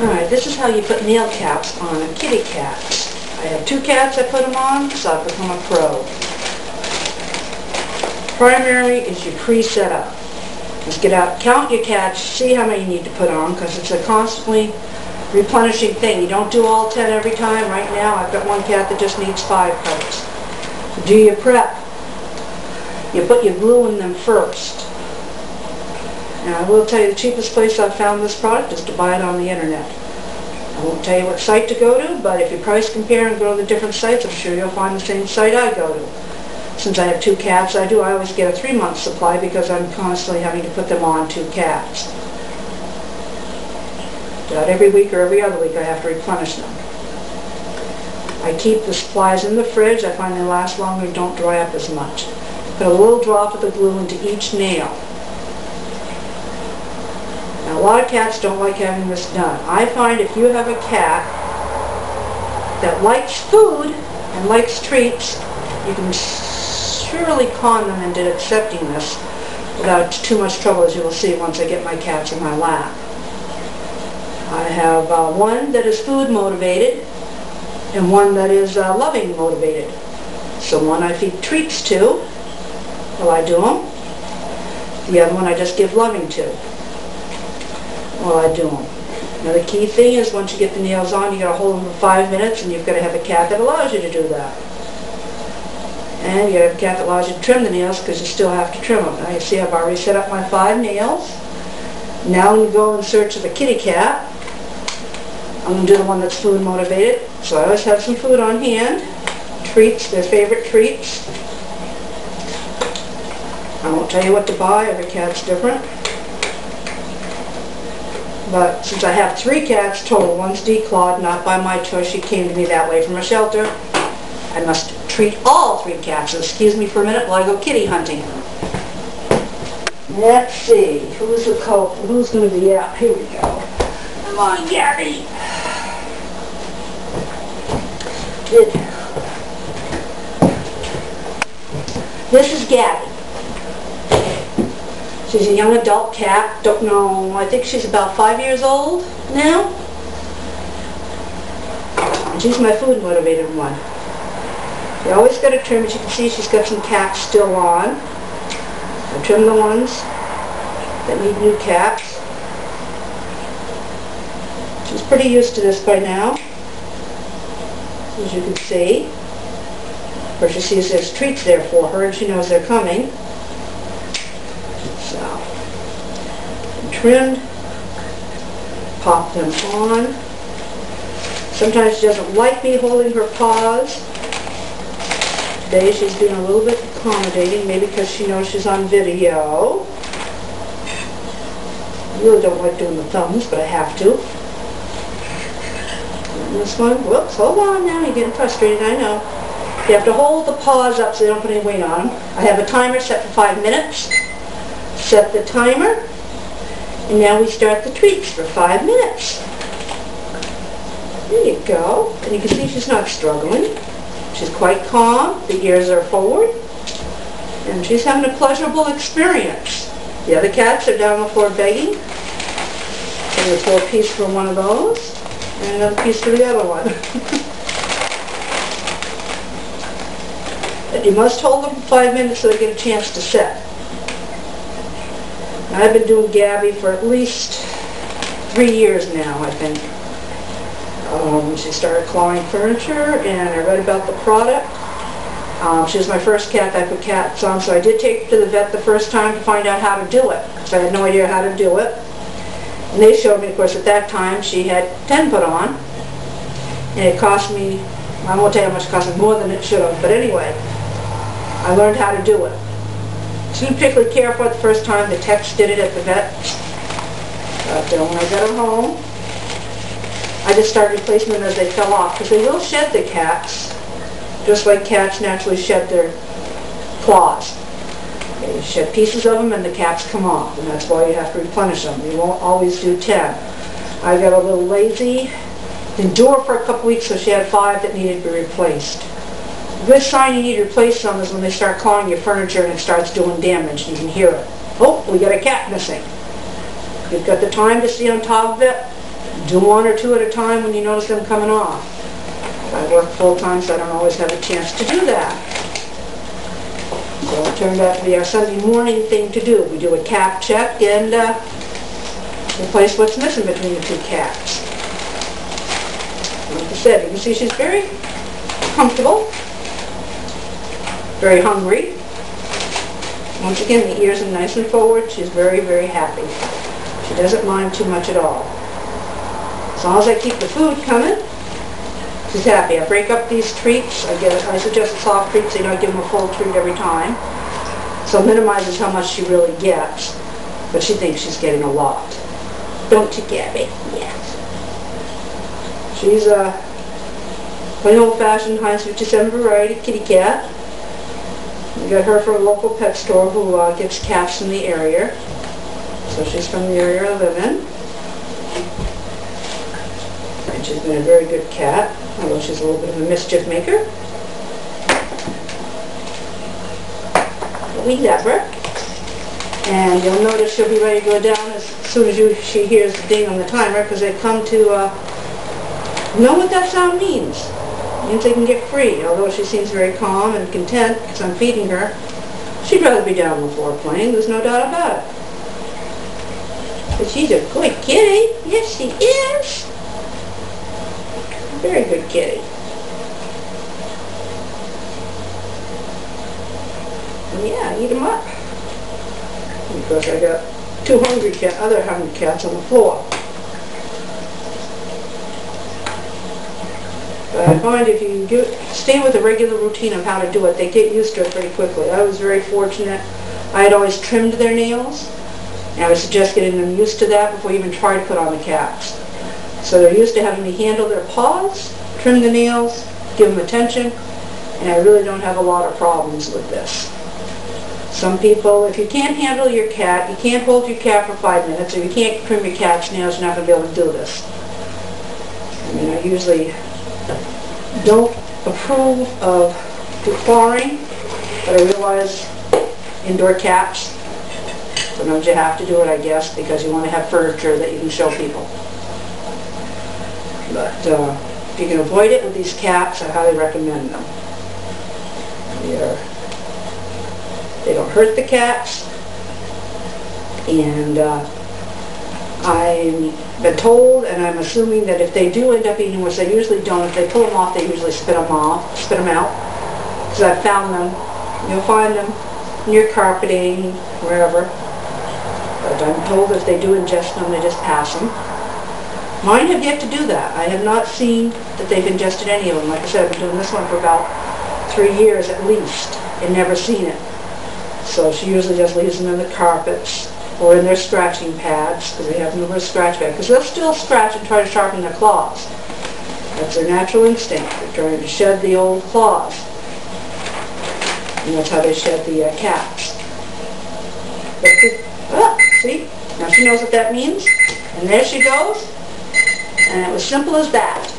Alright, this is how you put nail caps on a kitty cat. I have 2 cats I put them on, so I've become a pro. Primary is your pre-set up. Just get out, count your cats, see how many you need to put on, because it's a constantly replenishing thing. You don't do all 10 every time. Right now I've got 1 cat that just needs 5 coats. So do your prep. You put your glue in them first. Now I will tell you the cheapest place I've found this product is to buy it on the internet. I won't tell you what site to go to, but if you price compare and go to the different sites, I'm sure you'll find the same site I go to. Since I have 2 cats, I always get a 3-month supply because I'm constantly having to put them on 2 cats. About every week or every other week I have to replenish them. I keep the supplies in the fridge. I find they last longer and don't dry up as much. Put a little drop of the glue into each nail. Now a lot of cats don't like having this done. I find if you have a cat that likes food and likes treats, you can surely con them into accepting this without too much trouble, as you will see once I get my cats in my lap. I have one that is food motivated and one that is loving motivated. So one I feed treats to while I do them. The other one I just give loving to while I do them. Now the key thing is once you get the nails on, you got to hold them for 5 minutes, and you've got to have a cat that allows you to do that. And you got to have a cat that allows you to trim the nails, because you still have to trim them. Now you see I've already set up my 5 nails. Now when you go in search of a kitty cat, I'm going to do the one that's food motivated. So I always have some food on hand. Treats, their favorite treats. I won't tell you what to buy, every cat's different. But since I have 3 cats total, one's declawed, not by my choice, she came to me that way from a shelter, I must treat all 3 cats. So excuse me for a minute while I go kitty hunting. Let's see, who's going to be out? Here we go. Come on, Gabby. This is Gabby. She's a young adult cat. Don't know, I think she's about 5 years old now. And she's my food motivated one. You always got to trim. As you can see, she's got some caps still on. I trim the ones that need new caps. She's pretty used to this by now, as you can see. Of course, she sees there's treats there for her, and she knows they're coming. So, trimmed, pop them on. Sometimes she doesn't like me holding her paws. Today she's being a little bit accommodating, maybe because she knows she's on video. I really don't like doing the thumbs, but I have to. And this one, whoops, hold on now, you're getting frustrated, I know. You have to hold the paws up so they don't put any weight on them. I have a timer set for 5 minutes. Set the timer, and now we start the treats for 5 minutes. There you go. And you can see she's not struggling. She's quite calm. The ears are forward. And she's having a pleasurable experience. The other cats are down on the floor begging. So there's a piece for one of those, and another piece for the other one. But you must hold them for 5 minutes so they get a chance to set. Now, I've been doing Gabby for at least 3 years now, I think. She started clawing furniture, and I read about the product. She was my first cat that I put cats on, so I did take her to the vet the first time to find out how to do it, because I had no idea how to do it. And they showed me, of course, at that time she had 10 put on, and it cost me, I won't tell you how much it cost me, more than it should have, but anyway, I learned how to do it. She didn't particularly care for it the first time. The techs did it at the vet. But when I got her home, I just started replacing them as they fell off, because they will shed the cats, just like cats naturally shed their claws. Okay, you shed pieces of them and the caps come off, and that's why you have to replenish them. You won't always do 10. I got a little lazy, endured for a couple weeks, so she had 5 that needed to be replaced. A good sign you need to replace them is when they start clawing your furniture and it starts doing damage. You can hear it. Oh, we got a cat missing. You've got the time to stay on top of it. Do one or two at a time when you notice them coming off. I work full-time, so I don't always have a chance to do that. So it turned out to be our Sunday morning thing to do. We do a cap check and replace what's missing between the two caps. Like I said, you can see she's very comfortable, very hungry. Once again, the ears are nice and forward. She's very, very happy. She doesn't mind too much at all. As long as I keep the food coming, she's happy. I break up these treats. I suggest soft treats, so you don't give them a full treat every time. So it minimizes how much she really gets, but she thinks she's getting a lot. Don't you, Gabby? Yeah. She's a plain old-fashioned Heinz 57 variety kitty cat. We got her from a local pet store who gets cats in the area. So she's from the area I live in. And she's been a very good cat, although she's a little bit of a mischief maker. But we love her. And you'll notice she'll be ready to go down as soon as she hears the ding on the timer, because they come to know what that sound means. It means they can get free. Although she seems very calm and content because I'm feeding her, she'd rather be down on the floor playing, there's no doubt about it. But she's a good kitty. Yes, she is. Very good kitty. And yeah, eat them up. Of course, I got two other hungry cats on the floor. But I find if you stay with a regular routine of how to do it, they get used to it pretty quickly. I was very fortunate. I had always trimmed their nails, and I would suggest getting them used to that before you even try to put on the caps. So they're used to having me handle their paws, trim the nails, give them attention, and I really don't have a lot of problems with this. Some people, if you can't handle your cat, you can't hold your cat for 5 minutes, or you can't trim your cat's nails, you're not going to be able to do this. I mean, I usually don't approve of declawing, but I realize indoor cats, sometimes you have to do it, I guess, because you want to have furniture that you can show people. But if you can avoid it with these cats, I highly recommend them. They don't hurt the cats, and I've been told, and I'm assuming that if they do end up eating, which they usually don't, if they pull them off, they usually spit them out. Because I've found them. You'll find them near carpeting, wherever. But I'm told if they do ingest them, they just pass them. Mine have yet to do that. I have not seen that they've ingested any of them. Like I said, I've been doing this one for about 3 years at least, and never seen it. So she usually just leaves them in the carpets or in their scratching pads, because they have numerous scratch pads. Because they'll still scratch and try to sharpen their claws. That's their natural instinct. They're trying to shed the old claws. And that's how they shed the caps. See? Now she knows what that means. And there she goes. And it was simple as that.